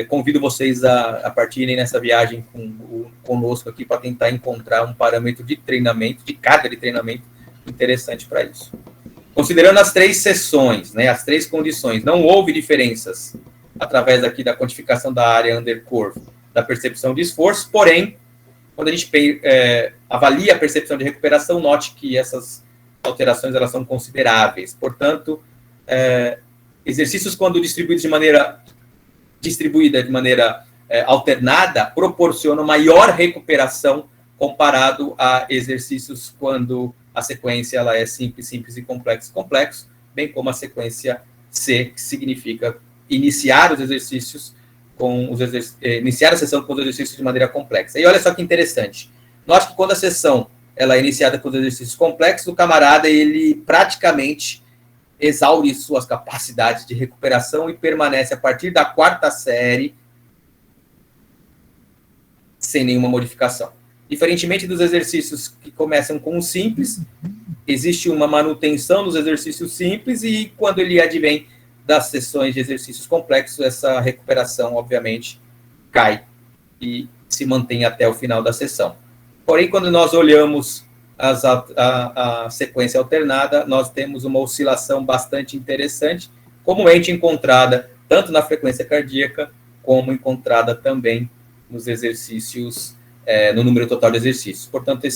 convido vocês a partirem nessa viagem conosco aqui para tentar encontrar um parâmetro de treinamento, de carga de treinamento interessante para isso. Considerando as 3 sessões, né, as 3 condições, não houve diferenças através aqui da quantificação da área under curve, da percepção de esforço, porém, quando a gente avalia a percepção de recuperação, note que essas alterações elas são consideráveis. Portanto, exercícios quando distribuídos de maneira alternada, proporcionam maior recuperação comparado a exercícios quando a sequência ela é simples, simples e complexo, complexo, bem como a sequência C, que significa iniciar os exercícios iniciar a sessão com os exercícios de maneira complexa. E olha só que interessante. Note que quando a sessão ela é iniciada com os exercícios complexos, o camarada ele praticamente exaure suas capacidades de recuperação e permanece a partir da 4ª série sem nenhuma modificação. Diferentemente dos exercícios que começam com o simples, existe uma manutenção dos exercícios simples e quando ele advém das sessões de exercícios complexos, essa recuperação, obviamente, cai e se mantém até o final da sessão. Porém, quando nós olhamos a sequência alternada, nós temos uma oscilação bastante interessante, comumente encontrada tanto na frequência cardíaca, como encontrada também nos exercícios, no número total de exercícios. Portanto,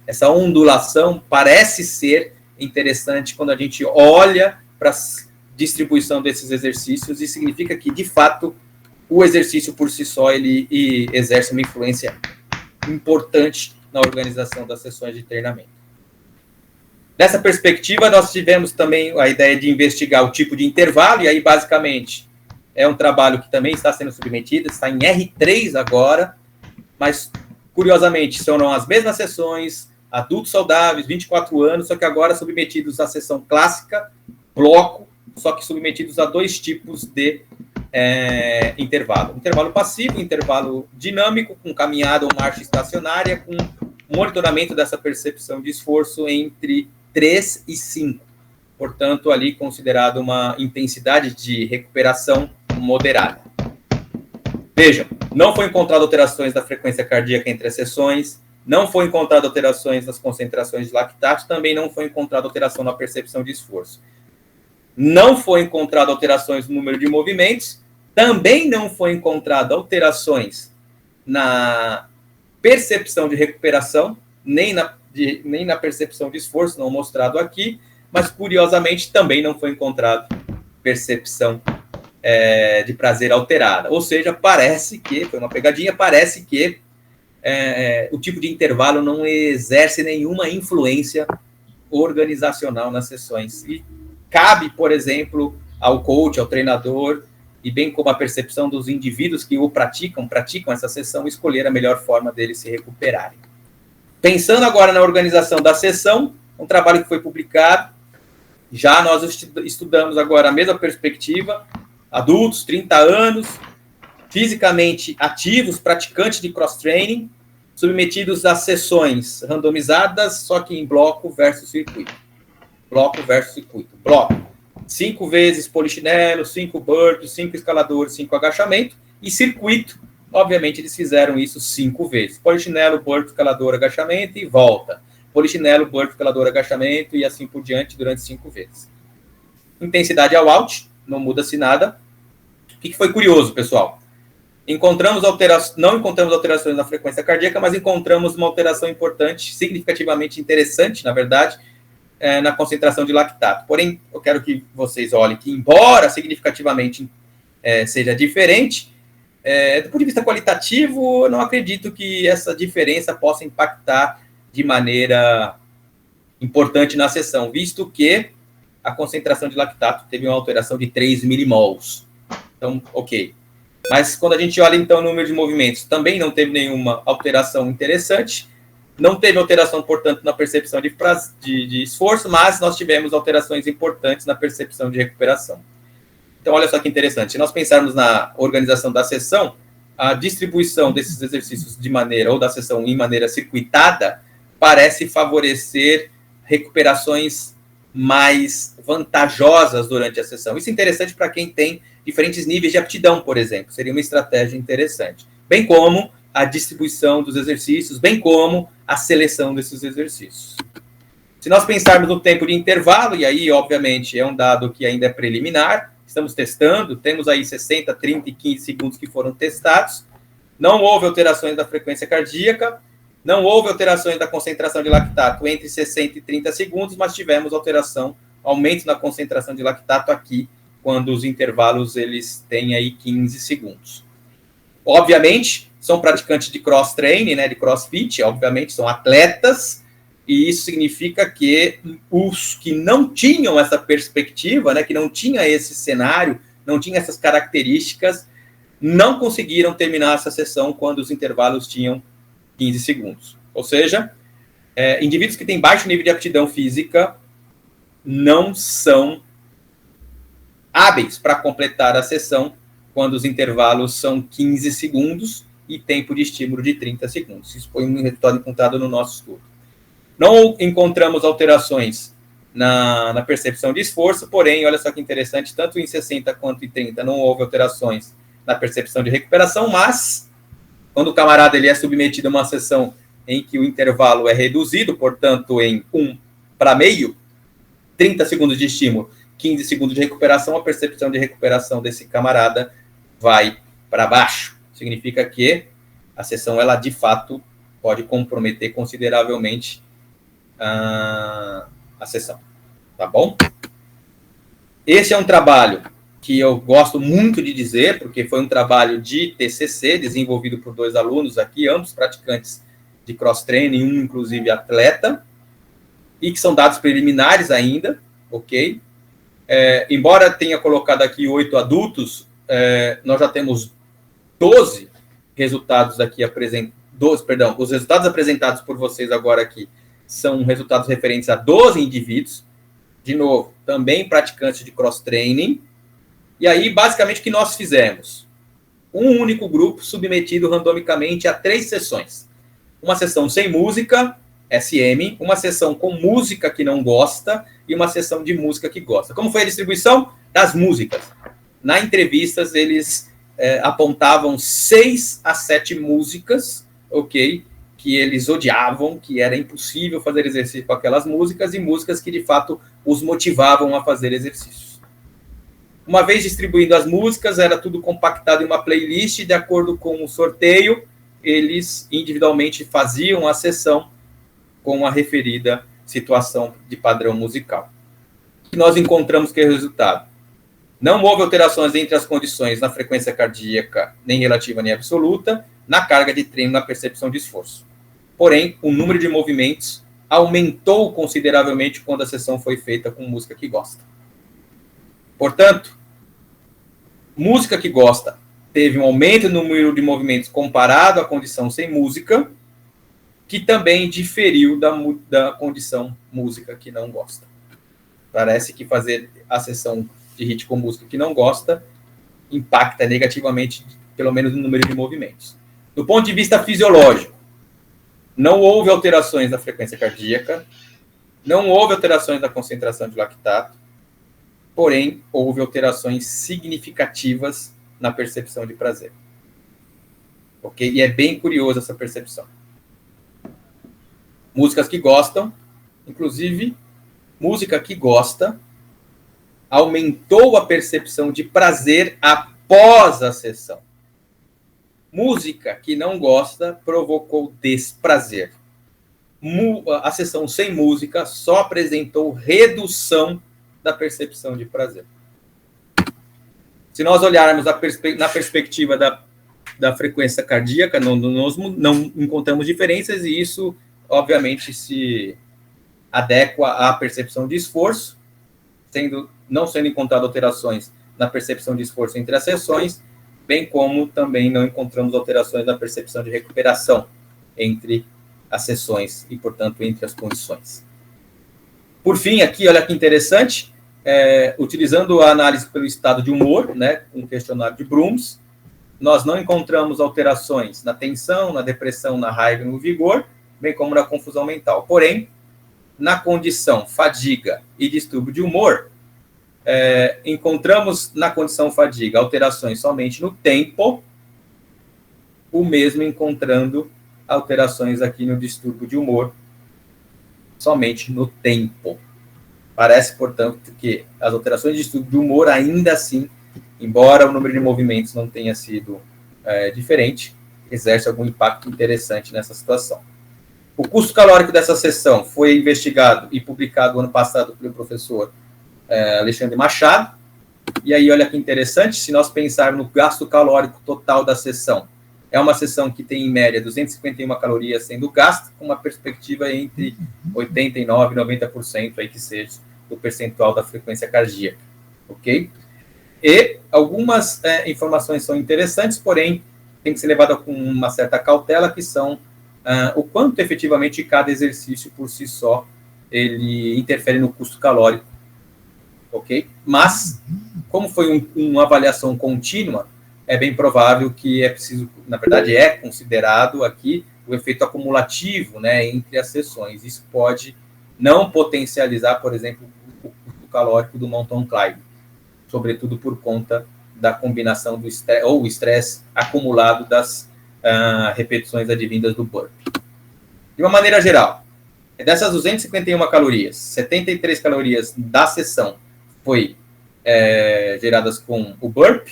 essa ondulação parece ser interessante quando a gente olha para a distribuição desses exercícios e significa que, de fato, o exercício por si só ele exerce uma influência importante na organização das sessões de treinamento. Dessa perspectiva, nós tivemos também a ideia de investigar o tipo de intervalo, e aí, basicamente, é um trabalho que também está sendo submetido, está em R3 agora, mas, curiosamente, são as mesmas sessões, adultos saudáveis, 24 anos, só que agora submetidos à sessão clássica, bloco, só que submetidos a 2 tipos de intervalo. Intervalo passivo, intervalo dinâmico, com caminhada ou marcha estacionária, com monitoramento dessa percepção de esforço entre 3 e 5. Portanto, ali considerado uma intensidade de recuperação moderada. Vejam, não foi encontrado alterações da frequência cardíaca entre as sessões, não foi encontrado alterações nas concentrações de lactato, também não foi encontrada alteração na percepção de esforço. Não foi encontrado alterações no número de movimentos, também não foi encontrado alterações na percepção de recuperação, nem na percepção de esforço, não mostrado aqui, mas curiosamente também não foi encontrado percepção de prazer alterada. Ou seja, parece que, foi uma pegadinha, parece que o tipo de intervalo não exerce nenhuma influência organizacional nas sessões. E cabe, por exemplo, ao coach, ao treinador, e bem como a percepção dos indivíduos que praticam essa sessão, escolher a melhor forma deles se recuperarem. Pensando agora na organização da sessão, um trabalho que foi publicado, já nós estudamos agora a mesma perspectiva, adultos, 30 anos, fisicamente ativos, praticantes de cross-training, submetidos a sessões randomizadas, só que em bloco versus circuito. Bloco versus circuito. Bloco. 5 vezes polichinelo, 5 burpees, 5 escaladores, 5 agachamento. E circuito, obviamente, eles fizeram isso 5 vezes. Polichinelo, burpee, escalador, agachamento e volta. Polichinelo, burpee, escalador, agachamento e assim por diante durante 5 vezes. Intensidade ao out, não muda-se nada. O que foi curioso, pessoal? Não encontramos alterações na frequência cardíaca, mas encontramos uma alteração importante, significativamente interessante, na verdade, na concentração de lactato. Porém, eu quero que vocês olhem que, embora significativamente seja diferente, do ponto de vista qualitativo, eu não acredito que essa diferença possa impactar de maneira importante na sessão, visto que a concentração de lactato teve uma alteração de 3 milimols. Então, ok. Mas quando a gente olha, então, o número de movimentos, também não teve nenhuma alteração interessante. Não teve alteração, portanto, na percepção de esforço, mas nós tivemos alterações importantes na percepção de recuperação. Então, olha só que interessante. Se nós pensarmos na organização da sessão, a distribuição desses exercícios da sessão em maneira circuitada parece favorecer recuperações mais vantajosas durante a sessão. Isso é interessante para quem tem diferentes níveis de aptidão, por exemplo. Seria uma estratégia interessante. Bem como a distribuição dos exercícios, bem como a seleção desses exercícios. Se nós pensarmos no tempo de intervalo, e aí, obviamente, é um dado que ainda é preliminar, estamos testando, temos aí 60, 30 e 15 segundos que foram testados, não houve alterações da frequência cardíaca, não houve alterações da concentração de lactato entre 60 e 30 segundos, mas tivemos aumento na concentração de lactato aqui, quando os intervalos eles têm aí 15 segundos. Obviamente, são praticantes de cross-training, né, de crossfit, obviamente são atletas, e isso significa que os que não tinham essa perspectiva, né, que não tinha esse cenário, não tinha essas características, não conseguiram terminar essa sessão quando os intervalos tinham 15 segundos. Ou seja, indivíduos que têm baixo nível de aptidão física não são hábeis para completar a sessão quando os intervalos são 15 segundos e tempo de estímulo de 30 segundos. Isso foi um resultado encontrado no nosso estudo. Não encontramos alterações na percepção de esforço, porém, olha só que interessante, tanto em 60 quanto em 30 não houve alterações na percepção de recuperação, mas quando o camarada ele é submetido a uma sessão em que o intervalo é reduzido, portanto, em 1 para meio, 30 segundos de estímulo, 15 segundos de recuperação, a percepção de recuperação desse camarada vai para baixo. Significa que a sessão, ela de fato, pode comprometer consideravelmente a sessão. Tá bom? Esse é um trabalho que eu gosto muito de dizer, porque foi um trabalho de TCC, desenvolvido por 2 alunos aqui, ambos praticantes de cross-training, um inclusive atleta, e que são dados preliminares ainda, ok? Embora tenha colocado aqui 8 adultos, nós já temos 12 resultados aqui os resultados apresentados por vocês agora aqui são resultados referentes a 12 indivíduos, de novo, também praticantes de cross-training. E aí, basicamente, o que nós fizemos? Um único grupo submetido randomicamente a 3 sessões. Uma sessão sem música, SM, uma sessão com música que não gosta e uma sessão de música que gosta. Como foi a distribuição das músicas? Na entrevistas, eles apontavam 6 a 7 músicas, ok? Que eles odiavam, que era impossível fazer exercício com aquelas músicas, e músicas que, de fato, os motivavam a fazer exercícios. Uma vez distribuindo as músicas, era tudo compactado em uma playlist, de acordo com o sorteio, eles individualmente faziam a sessão com a referida situação de padrão musical. que nós encontramos que é o resultado? Não houve alterações entre as condições na frequência cardíaca, nem relativa nem absoluta, na carga de treino, na percepção de esforço. Porém, o número de movimentos aumentou consideravelmente quando a sessão foi feita com música que gosta. Portanto, música que gosta teve um aumento no número de movimentos comparado à condição sem música, que também diferiu da condição música que não gosta. Parece que fazer a sessão de HIIT com música que não gosta impacta negativamente, pelo menos, no número de movimentos. Do ponto de vista fisiológico, não houve alterações na frequência cardíaca, não houve alterações na concentração de lactato, porém, houve alterações significativas na percepção de prazer. Ok? E é bem curioso essa percepção. Músicas que gostam, inclusive, música que gosta, aumentou a percepção de prazer após a sessão. Música que não gosta provocou desprazer. A sessão sem música só apresentou redução da percepção de prazer. Se nós olharmos na perspectiva da frequência cardíaca, não encontramos diferenças, e isso, obviamente, se adequa à percepção de esforço, não sendo encontradas alterações na percepção de esforço entre as sessões, bem como também não encontramos alterações na percepção de recuperação entre as sessões e, portanto, entre as condições. Por fim, aqui, olha que interessante, utilizando a análise pelo estado de humor, né, um questionário de Brooms, nós não encontramos alterações na tensão, na depressão, na raiva e no vigor, bem como na confusão mental. Porém, na condição fadiga e distúrbio de humor, encontramos na condição fadiga alterações somente no tempo, o mesmo encontrando alterações aqui no distúrbio de humor, somente no tempo. Parece, portanto, que as alterações de distúrbio de humor, ainda assim, embora o número de movimentos não tenha sido diferente, exerce algum impacto interessante nessa situação. O custo calórico dessa sessão foi investigado e publicado ano passado pelo professor Alexandre Machado. E aí, olha que interessante, se nós pensarmos no gasto calórico total da sessão, é uma sessão que tem, em média, 251 calorias sendo gasto, com uma perspectiva entre 89% e 90%, aí que seja, do percentual da frequência cardíaca. Ok? E algumas informações são interessantes, porém, tem que ser levada com uma certa cautela, que são o quanto efetivamente cada exercício por si só ele interfere no custo calórico, ok? Mas, como foi uma avaliação contínua, é bem provável que é preciso, na verdade, é considerado aqui o efeito acumulativo, né, entre as sessões. Isso pode não potencializar, por exemplo, o custo calórico do mountain climb, sobretudo por conta da combinação do estresse, ou o estresse acumulado das repetições advindas do burp. De uma maneira geral, dessas 251 calorias, 73 calorias da sessão foi geradas com o burp,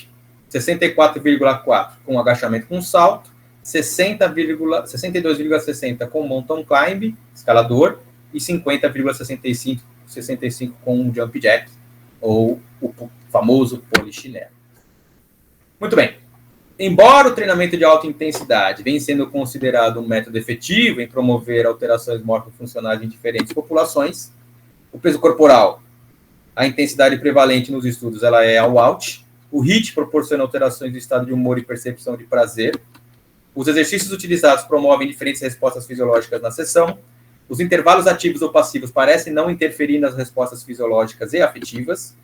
64,4 com agachamento com salto, 62,60 com mountain climb, escalador, e 50,65 com um jump jack, ou o famoso polichinelo. Muito bem. Embora o treinamento de alta intensidade venha sendo considerado um método efetivo em promover alterações morfofuncionais em diferentes populações, o peso corporal, a intensidade prevalente nos estudos, ela é all out. O HIIT proporciona alterações do estado de humor e percepção de prazer. Os exercícios utilizados promovem diferentes respostas fisiológicas na sessão. Os intervalos ativos ou passivos parecem não interferir nas respostas fisiológicas e afetivas.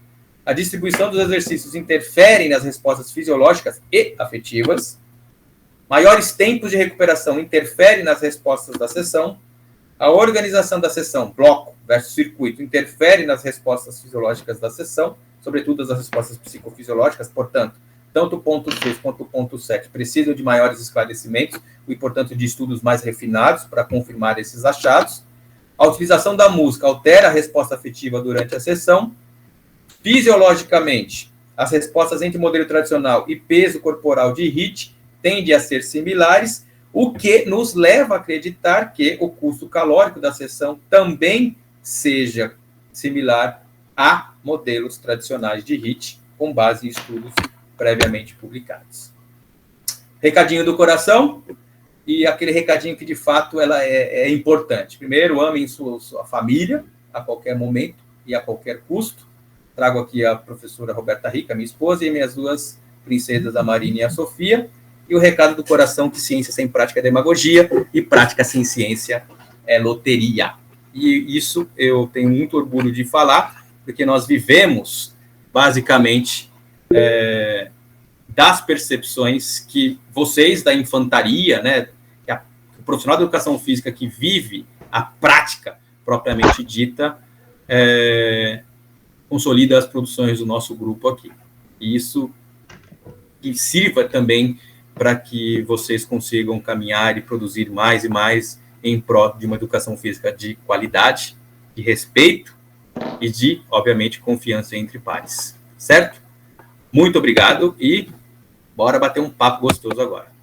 A distribuição dos exercícios interfere nas respostas fisiológicas e afetivas. Maiores tempos de recuperação interferem nas respostas da sessão. A organização da sessão, bloco versus circuito, interfere nas respostas fisiológicas da sessão, sobretudo as respostas psicofisiológicas. Portanto, tanto o ponto 6 quanto o ponto 7 precisam de maiores esclarecimentos e, portanto, de estudos mais refinados para confirmar esses achados. A utilização da música altera a resposta afetiva durante a sessão. Fisiologicamente, as respostas entre modelo tradicional e peso corporal de HIIT tendem a ser similares, o que nos leva a acreditar que o custo calórico da sessão também seja similar a modelos tradicionais de HIT, com base em estudos previamente publicados. Recadinho do coração, e aquele recadinho que, de fato, ela é importante. Primeiro, amem sua família a qualquer momento e a qualquer custo. Trago aqui a professora Roberta Rica, minha esposa, e minhas duas princesas, a Marina e a Sofia. E o recado do coração, que ciência sem prática é demagogia, e prática sem ciência é loteria. E isso eu tenho muito orgulho de falar, porque nós vivemos, basicamente, das percepções que vocês da infantaria, né, o profissional da educação física que vive a prática propriamente dita, consolida as produções do nosso grupo aqui. E isso que sirva também para que vocês consigam caminhar e produzir mais e mais em prol de uma educação física de qualidade, de respeito e de, obviamente, confiança entre pares. Certo? Muito obrigado e bora bater um papo gostoso agora.